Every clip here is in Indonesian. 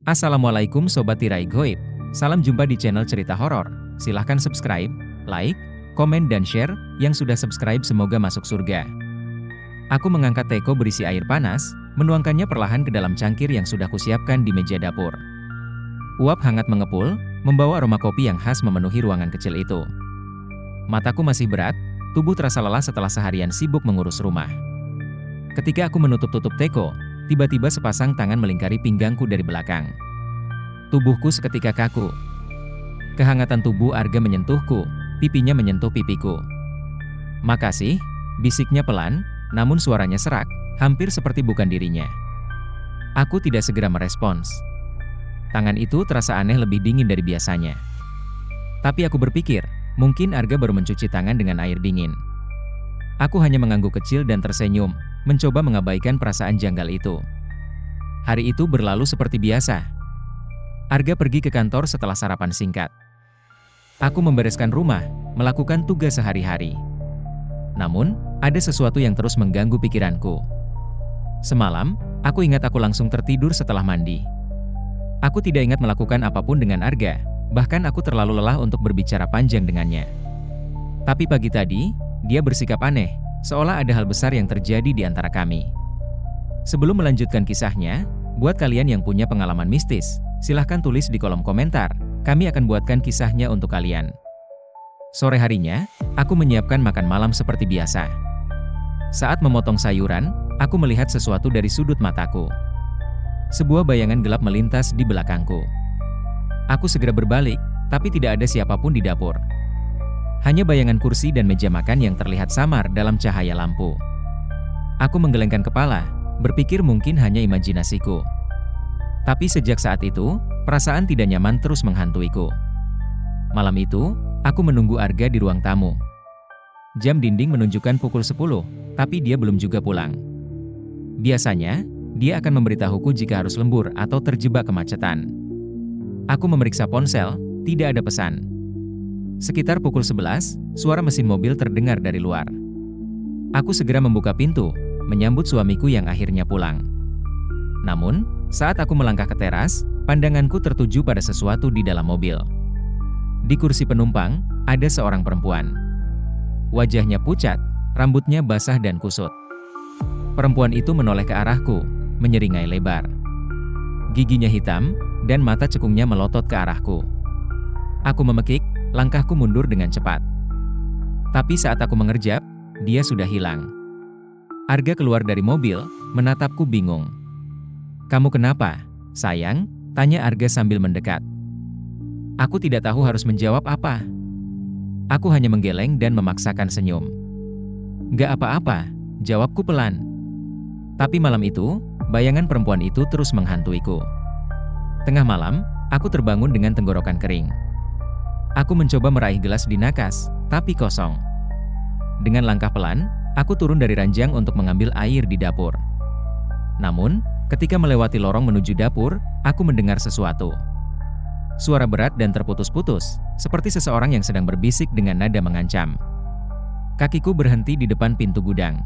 Assalamualaikum Sobat Tirai Goib. Salam jumpa di channel cerita horor. Silahkan subscribe, like, komen dan share. Yang sudah subscribe semoga masuk surga. Aku mengangkat teko berisi air panas, menuangkannya perlahan ke dalam cangkir yang sudah kusiapkan di meja dapur. Uap hangat mengepul, membawa aroma kopi yang khas memenuhi ruangan kecil itu. Mataku masih berat, tubuh terasa lelah setelah seharian sibuk mengurus rumah. Ketika aku menutup-tutup teko, tiba-tiba sepasang tangan melingkari pinggangku dari belakang. Tubuhku seketika kaku. Kehangatan tubuh Arga menyentuhku, pipinya menyentuh pipiku. "Makasih," bisiknya pelan, namun suaranya serak, hampir seperti bukan dirinya. Aku tidak segera merespons. Tangan itu terasa aneh lebih dingin dari biasanya. Tapi aku berpikir, mungkin Arga baru mencuci tangan dengan air dingin. Aku hanya mengangguk kecil dan tersenyum, mencoba mengabaikan perasaan janggal itu. Hari itu berlalu seperti biasa. Arga pergi ke kantor setelah sarapan singkat. Aku membereskan rumah, melakukan tugas sehari-hari. Namun, ada sesuatu yang terus mengganggu pikiranku. Semalam, aku ingat aku langsung tertidur setelah mandi. Aku tidak ingat melakukan apapun dengan Arga, bahkan aku terlalu lelah untuk berbicara panjang dengannya. Tapi pagi tadi, dia bersikap aneh, seolah ada hal besar yang terjadi di antara kami. Sebelum melanjutkan kisahnya, buat kalian yang punya pengalaman mistis, silahkan tulis di kolom komentar, kami akan buatkan kisahnya untuk kalian. Sore harinya, aku menyiapkan makan malam seperti biasa. Saat memotong sayuran, aku melihat sesuatu dari sudut mataku. Sebuah bayangan gelap melintas di belakangku. Aku segera berbalik, tapi tidak ada siapapun di dapur. Hanya bayangan kursi dan meja makan yang terlihat samar dalam cahaya lampu. Aku menggelengkan kepala, berpikir mungkin hanya imajinasiku. Tapi sejak saat itu, perasaan tidak nyaman terus menghantuiku. Malam itu, aku menunggu Arga di ruang tamu. Jam dinding menunjukkan pukul 10, tapi dia belum juga pulang. Biasanya, dia akan memberitahuku jika harus lembur atau terjebak kemacetan. Aku memeriksa ponsel, tidak ada pesan. Sekitar pukul 11, suara mesin mobil terdengar dari luar. Aku segera membuka pintu, menyambut suamiku yang akhirnya pulang. Namun, saat aku melangkah ke teras, pandanganku tertuju pada sesuatu di dalam mobil. Di kursi penumpang, ada seorang perempuan. Wajahnya pucat, rambutnya basah dan kusut. Perempuan itu menoleh ke arahku, menyeringai lebar. Giginya hitam, dan mata cekungnya melotot ke arahku. Aku memekik, langkahku mundur dengan cepat. Tapi saat aku mengerjap, dia sudah hilang. Arga keluar dari mobil, menatapku bingung. "Kamu kenapa, sayang?" tanya Arga sambil mendekat. Aku tidak tahu harus menjawab apa. Aku hanya menggeleng dan memaksakan senyum. "Gak apa-apa," jawabku pelan. Tapi malam itu, bayangan perempuan itu terus menghantuiku. Tengah malam, aku terbangun dengan tenggorokan kering. Aku mencoba meraih gelas di nakas, tapi kosong. Dengan langkah pelan, aku turun dari ranjang untuk mengambil air di dapur. Namun, ketika melewati lorong menuju dapur, aku mendengar sesuatu. Suara berat dan terputus-putus, seperti seseorang yang sedang berbisik dengan nada mengancam. Kakiku berhenti di depan pintu gudang.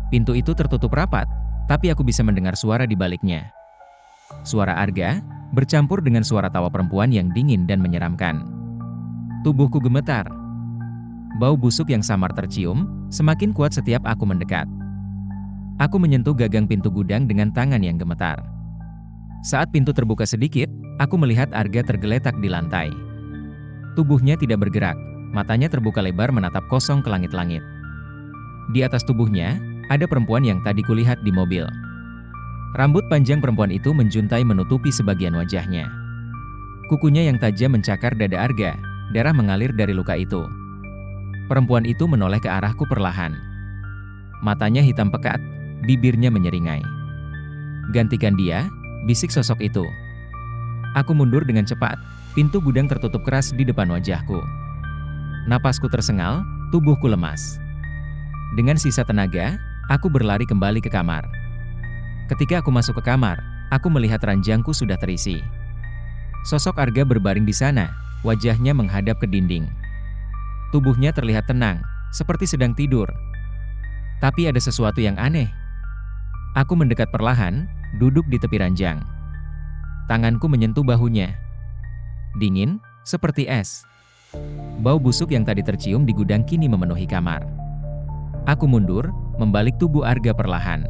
Pintu itu tertutup rapat, tapi aku bisa mendengar suara di baliknya. Suara Arga, bercampur dengan suara tawa perempuan yang dingin dan menyeramkan. Tubuhku gemetar. Bau busuk yang samar tercium, semakin kuat setiap aku mendekat. Aku menyentuh gagang pintu gudang dengan tangan yang gemetar. Saat pintu terbuka sedikit, aku melihat Arga tergeletak di lantai. Tubuhnya tidak bergerak, matanya terbuka lebar menatap kosong ke langit-langit. Di atas tubuhnya, ada perempuan yang tadi kulihat di mobil. Rambut panjang perempuan itu menjuntai menutupi sebagian wajahnya. Kukunya yang tajam mencakar dada Arga. Darah mengalir dari luka itu. Perempuan itu menoleh ke arahku perlahan. Matanya hitam pekat, bibirnya menyeringai. "Gantikan dia," bisik sosok itu. Aku mundur dengan cepat, pintu gudang tertutup keras di depan wajahku. Napasku tersengal, tubuhku lemas. Dengan sisa tenaga, aku berlari kembali ke kamar. Ketika aku masuk ke kamar, aku melihat ranjangku sudah terisi. Sosok Arga berbaring di sana, wajahnya menghadap ke dinding. Tubuhnya terlihat tenang, seperti sedang tidur. Tapi ada sesuatu yang aneh. Aku mendekat perlahan, duduk di tepi ranjang. Tanganku menyentuh bahunya. Dingin, seperti es. Bau busuk yang tadi tercium di gudang kini memenuhi kamar. Aku mundur, membalik tubuh Arga perlahan.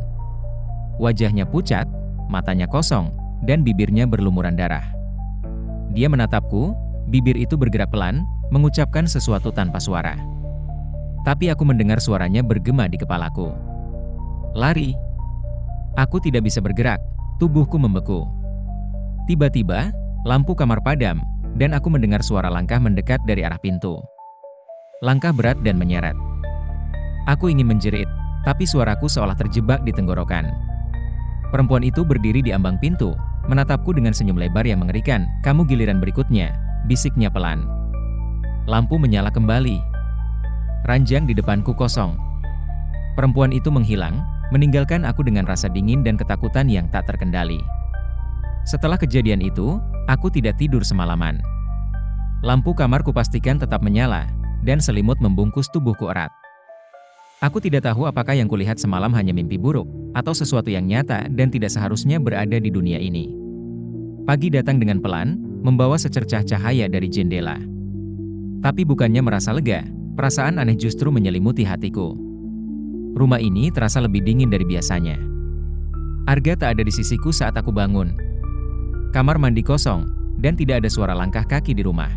Wajahnya pucat, matanya kosong, dan bibirnya berlumuran darah. Dia menatapku, bibir itu bergerak pelan, mengucapkan sesuatu tanpa suara. Tapi aku mendengar suaranya bergema di kepalaku. Lari. Aku tidak bisa bergerak, tubuhku membeku. Tiba-tiba, lampu kamar padam, dan aku mendengar suara langkah mendekat dari arah pintu. Langkah berat dan menyeret. Aku ingin menjerit, tapi suaraku seolah terjebak di tenggorokan. Perempuan itu berdiri di ambang pintu, menatapku dengan senyum lebar yang mengerikan. "Kamu giliran berikutnya," bisiknya pelan. Lampu menyala kembali. Ranjang di depanku kosong. Perempuan itu menghilang, meninggalkan aku dengan rasa dingin dan ketakutan yang tak terkendali. Setelah kejadian itu, aku tidak tidur semalaman. Lampu kamar kupastikan tetap menyala, dan selimut membungkus tubuhku erat. Aku tidak tahu apakah yang kulihat semalam hanya mimpi buruk, atau sesuatu yang nyata dan tidak seharusnya berada di dunia ini. Pagi datang dengan pelan, membawa secercah cahaya dari jendela. Tapi bukannya merasa lega, perasaan aneh justru menyelimuti hatiku. Rumah ini terasa lebih dingin dari biasanya. Arga tak ada di sisiku saat aku bangun. Kamar mandi kosong, dan tidak ada suara langkah kaki di rumah.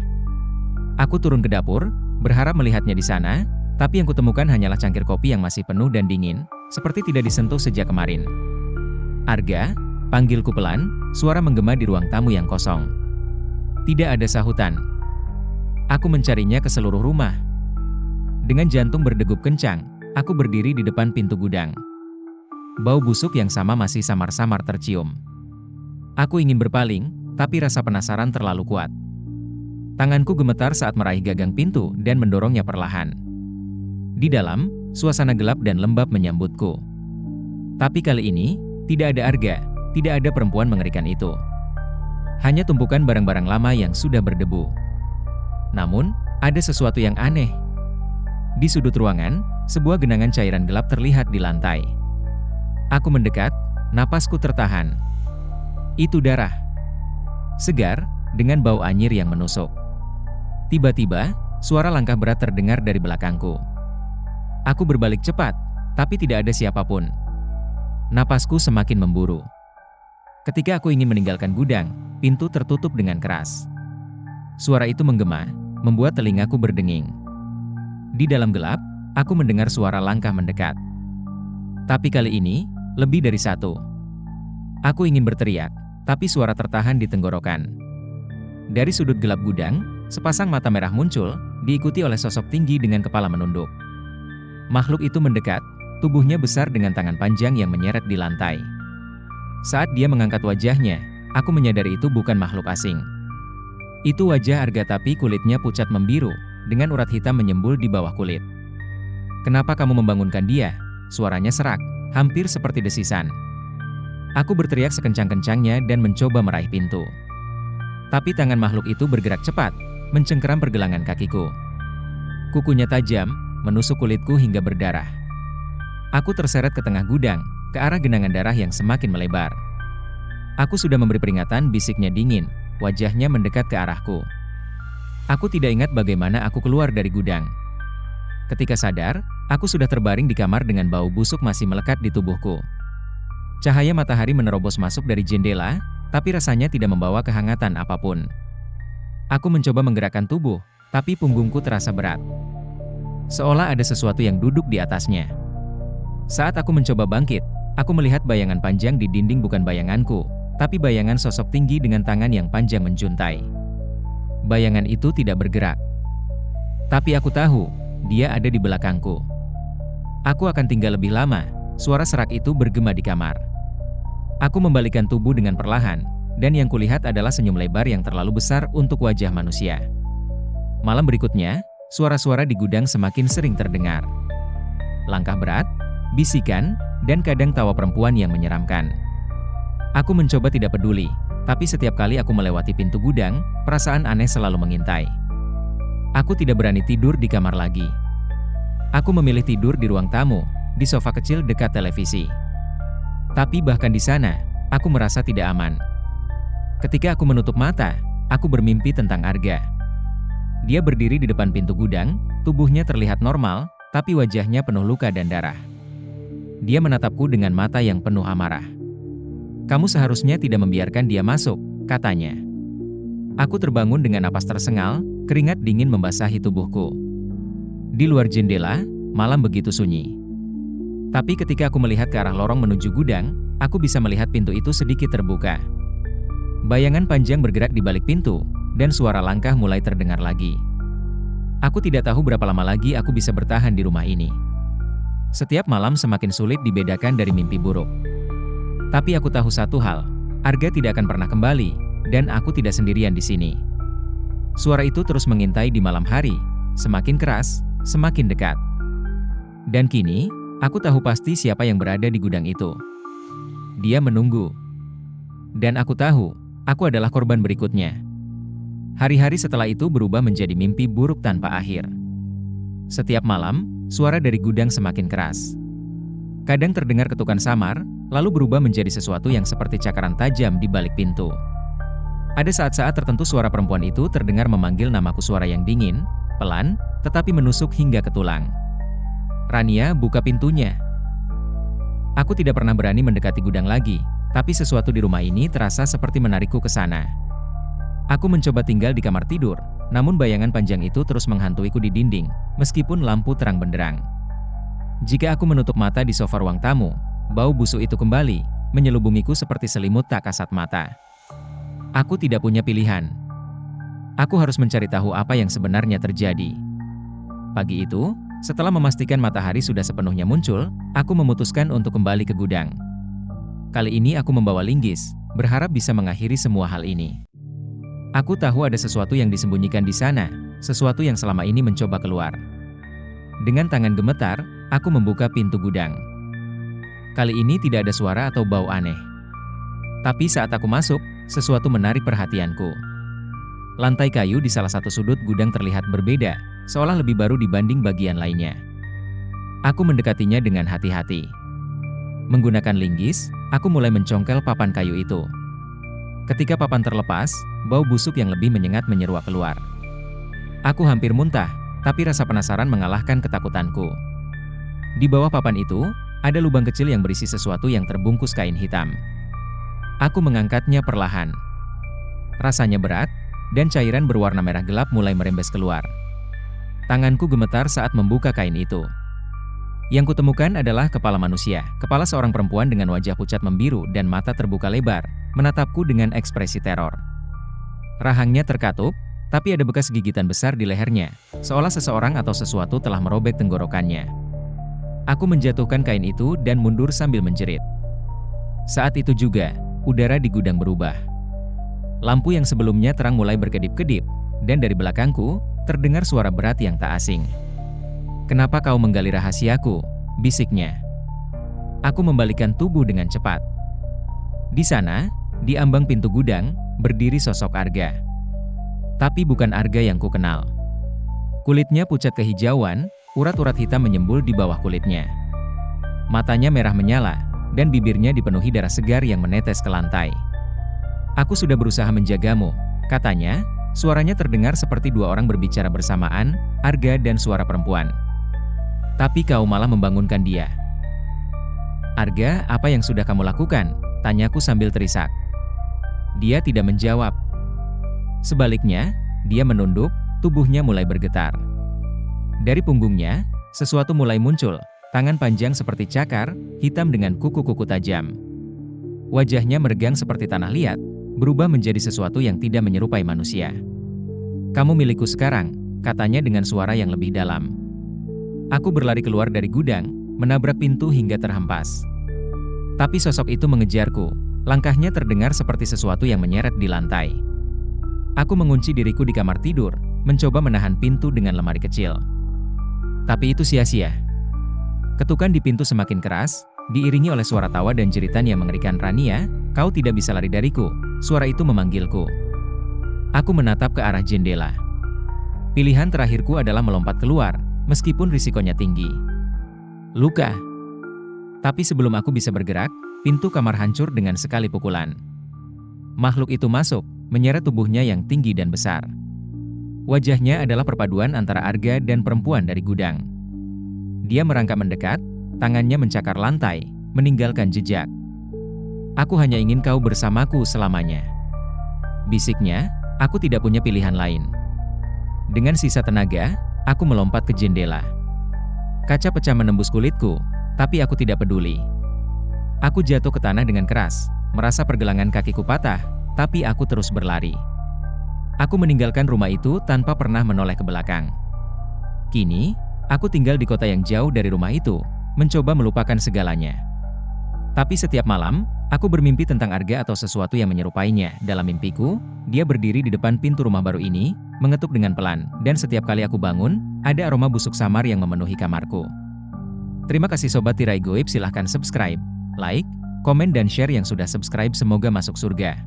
Aku turun ke dapur, berharap melihatnya di sana, tapi yang kutemukan hanyalah cangkir kopi yang masih penuh dan dingin, seperti tidak disentuh sejak kemarin. "Arga," panggilku pelan, suara menggema di ruang tamu yang kosong. Tidak ada sahutan. Aku mencarinya ke seluruh rumah. Dengan jantung berdegup kencang, aku berdiri di depan pintu gudang. Bau busuk yang sama masih samar-samar tercium. Aku ingin berpaling, tapi rasa penasaran terlalu kuat. Tanganku gemetar saat meraih gagang pintu dan mendorongnya perlahan. Di dalam, suasana gelap dan lembab menyambutku. Tapi kali ini, tidak ada Arga, tidak ada perempuan mengerikan itu. Hanya tumpukan barang-barang lama yang sudah berdebu. Namun, ada sesuatu yang aneh. Di sudut ruangan, sebuah genangan cairan gelap terlihat di lantai. Aku mendekat, napasku tertahan. Itu darah. Segar, dengan bau anyir yang menusuk. Tiba-tiba, suara langkah berat terdengar dari belakangku. Aku berbalik cepat, tapi tidak ada siapapun. Napasku semakin memburu. Ketika aku ingin meninggalkan gudang, pintu tertutup dengan keras. Suara itu menggema, membuat telingaku berdenging. Di dalam gelap, aku mendengar suara langkah mendekat. Tapi kali ini, lebih dari satu. Aku ingin berteriak, tapi suara tertahan di tenggorokan. Dari sudut gelap gudang, sepasang mata merah muncul, diikuti oleh sosok tinggi dengan kepala menunduk. Makhluk itu mendekat, tubuhnya besar dengan tangan panjang yang menyeret di lantai. Saat dia mengangkat wajahnya, aku menyadari itu bukan makhluk asing. Itu wajah Arga tapi kulitnya pucat membiru, dengan urat hitam menyembul di bawah kulit. "Kenapa kamu membangunkan dia?" Suaranya serak, hampir seperti desisan. Aku berteriak sekencang-kencangnya dan mencoba meraih pintu. Tapi tangan makhluk itu bergerak cepat, mencengkeram pergelangan kakiku. Kukunya tajam, menusuk kulitku hingga berdarah. Aku terseret ke tengah gudang, ke arah genangan darah yang semakin melebar. "Aku sudah memberi peringatan," bisiknya dingin, wajahnya mendekat ke arahku. Aku tidak ingat bagaimana aku keluar dari gudang. Ketika sadar, aku sudah terbaring di kamar dengan bau busuk masih melekat di tubuhku. Cahaya matahari menerobos masuk dari jendela, tapi rasanya tidak membawa kehangatan apapun. Aku mencoba menggerakkan tubuh, tapi punggungku terasa berat. Seolah ada sesuatu yang duduk di atasnya. Saat aku mencoba bangkit, aku melihat bayangan panjang di dinding bukan bayanganku, tapi bayangan sosok tinggi dengan tangan yang panjang menjuntai. Bayangan itu tidak bergerak. Tapi aku tahu, dia ada di belakangku. Aku akan tinggal lebih lama, suara serak itu bergema di kamar. Aku membalikkan tubuh dengan perlahan, dan yang kulihat adalah senyum lebar yang terlalu besar untuk wajah manusia. Malam berikutnya, suara-suara di gudang semakin sering terdengar. Langkah berat, bisikan, dan kadang tawa perempuan yang menyeramkan. Aku mencoba tidak peduli, tapi setiap kali aku melewati pintu gudang, perasaan aneh selalu mengintai. Aku tidak berani tidur di kamar lagi. Aku memilih tidur di ruang tamu, di sofa kecil dekat televisi. Tapi bahkan di sana, aku merasa tidak aman. Ketika aku menutup mata, aku bermimpi tentang Arga. Dia berdiri di depan pintu gudang, tubuhnya terlihat normal, tapi wajahnya penuh luka dan darah. Dia menatapku dengan mata yang penuh amarah. "Kamu seharusnya tidak membiarkan dia masuk," katanya. Aku terbangun dengan napas tersengal, keringat dingin membasahi tubuhku. Di luar jendela, malam begitu sunyi. Tapi ketika aku melihat ke arah lorong menuju gudang, aku bisa melihat pintu itu sedikit terbuka. Bayangan panjang bergerak di balik pintu, dan suara langkah mulai terdengar lagi. Aku tidak tahu berapa lama lagi aku bisa bertahan di rumah ini. Setiap malam semakin sulit dibedakan dari mimpi buruk. Tapi aku tahu satu hal, Arga tidak akan pernah kembali, dan aku tidak sendirian di sini. Suara itu terus mengintai di malam hari, semakin keras, semakin dekat. Dan kini, aku tahu pasti siapa yang berada di gudang itu. Dia menunggu. Dan aku tahu, aku adalah korban berikutnya. Hari-hari setelah itu berubah menjadi mimpi buruk tanpa akhir. Setiap malam, suara dari gudang semakin keras. Kadang terdengar ketukan samar, lalu berubah menjadi sesuatu yang seperti cakaran tajam di balik pintu. Ada saat-saat tertentu suara perempuan itu terdengar memanggil namaku, suara yang dingin, pelan, tetapi menusuk hingga ke tulang. "Rania, buka pintunya." Aku tidak pernah berani mendekati gudang lagi, tapi sesuatu di rumah ini terasa seperti menarikku ke sana. Aku mencoba tinggal di kamar tidur, namun bayangan panjang itu terus menghantuiku di dinding, meskipun lampu terang benderang. Jika aku menutup mata di sofa ruang tamu, bau busuk itu kembali, menyelubungiku seperti selimut tak kasat mata. Aku tidak punya pilihan. Aku harus mencari tahu apa yang sebenarnya terjadi. Pagi itu, setelah memastikan matahari sudah sepenuhnya muncul, aku memutuskan untuk kembali ke gudang. Kali ini aku membawa linggis, berharap bisa mengakhiri semua hal ini. Aku tahu ada sesuatu yang disembunyikan di sana, sesuatu yang selama ini mencoba keluar. Dengan tangan gemetar, aku membuka pintu gudang. Kali ini tidak ada suara atau bau aneh. Tapi saat aku masuk, sesuatu menarik perhatianku. Lantai kayu di salah satu sudut gudang terlihat berbeda, seolah lebih baru dibanding bagian lainnya. Aku mendekatinya dengan hati-hati. Menggunakan linggis, aku mulai mencongkel papan kayu itu. Ketika papan terlepas, bau busuk yang lebih menyengat menyeruak keluar. Aku hampir muntah, tapi rasa penasaran mengalahkan ketakutanku. Di bawah papan itu, ada lubang kecil yang berisi sesuatu yang terbungkus kain hitam. Aku mengangkatnya perlahan. Rasanya berat, dan cairan berwarna merah gelap mulai merembes keluar. Tanganku gemetar saat membuka kain itu. Yang kutemukan adalah kepala manusia, kepala seorang perempuan dengan wajah pucat membiru dan mata terbuka lebar, menatapku dengan ekspresi teror. Rahangnya terkatup, tapi ada bekas gigitan besar di lehernya, seolah seseorang atau sesuatu telah merobek tenggorokannya. Aku menjatuhkan kain itu dan mundur sambil menjerit. Saat itu juga, udara di gudang berubah. Lampu yang sebelumnya terang mulai berkedip-kedip, dan dari belakangku, terdengar suara berat yang tak asing. "Kenapa kau menggali rahasiaku?" bisiknya. Aku membalikkan tubuh dengan cepat. Di sana, di ambang pintu gudang, berdiri sosok Arga. Tapi bukan Arga yang kukenal. Kulitnya pucat kehijauan, urat-urat hitam menyembul di bawah kulitnya. Matanya merah menyala, dan bibirnya dipenuhi darah segar yang menetes ke lantai. "Aku sudah berusaha menjagamu," katanya, suaranya terdengar seperti dua orang berbicara bersamaan, Arga dan suara perempuan. "Tapi kau malah membangunkan dia." "Arga, apa yang sudah kamu lakukan?" tanyaku sambil terisak. Dia tidak menjawab. Sebaliknya, dia menunduk, tubuhnya mulai bergetar. Dari punggungnya, sesuatu mulai muncul, tangan panjang seperti cakar, hitam dengan kuku-kuku tajam. Wajahnya meregang seperti tanah liat, berubah menjadi sesuatu yang tidak menyerupai manusia. "Kamu milikku sekarang," katanya dengan suara yang lebih dalam. Aku berlari keluar dari gudang, menabrak pintu hingga terhempas. Tapi sosok itu mengejarku, langkahnya terdengar seperti sesuatu yang menyeret di lantai. Aku mengunci diriku di kamar tidur, mencoba menahan pintu dengan lemari kecil. Tapi itu sia-sia. Ketukan di pintu semakin keras, diiringi oleh suara tawa dan jeritan yang mengerikan. "Rania, kau tidak bisa lari dariku," suara itu memanggilku. Aku menatap ke arah jendela. Pilihan terakhirku adalah melompat keluar, meskipun risikonya tinggi. Luka. Tapi sebelum aku bisa bergerak, pintu kamar hancur dengan sekali pukulan. Makhluk itu masuk, menyeret tubuhnya yang tinggi dan besar. Wajahnya adalah perpaduan antara Arga dan perempuan dari gudang. Dia merangkak mendekat, tangannya mencakar lantai, meninggalkan jejak. "Aku hanya ingin kau bersamaku selamanya," bisiknya. Aku tidak punya pilihan lain. Dengan sisa tenaga, aku melompat ke jendela. Kaca pecah menembus kulitku, tapi aku tidak peduli. Aku jatuh ke tanah dengan keras, merasa pergelangan kakiku patah, tapi aku terus berlari. Aku meninggalkan rumah itu tanpa pernah menoleh ke belakang. Kini, aku tinggal di kota yang jauh dari rumah itu, mencoba melupakan segalanya. Tapi setiap malam, aku bermimpi tentang Arga atau sesuatu yang menyerupainya. Dalam mimpiku, dia berdiri di depan pintu rumah baru ini, mengetuk dengan pelan, dan setiap kali aku bangun, ada aroma busuk samar yang memenuhi kamarku. Terima kasih Sobat Tirai Goib, silahkan subscribe, like, komen dan share yang sudah subscribe, semoga masuk surga.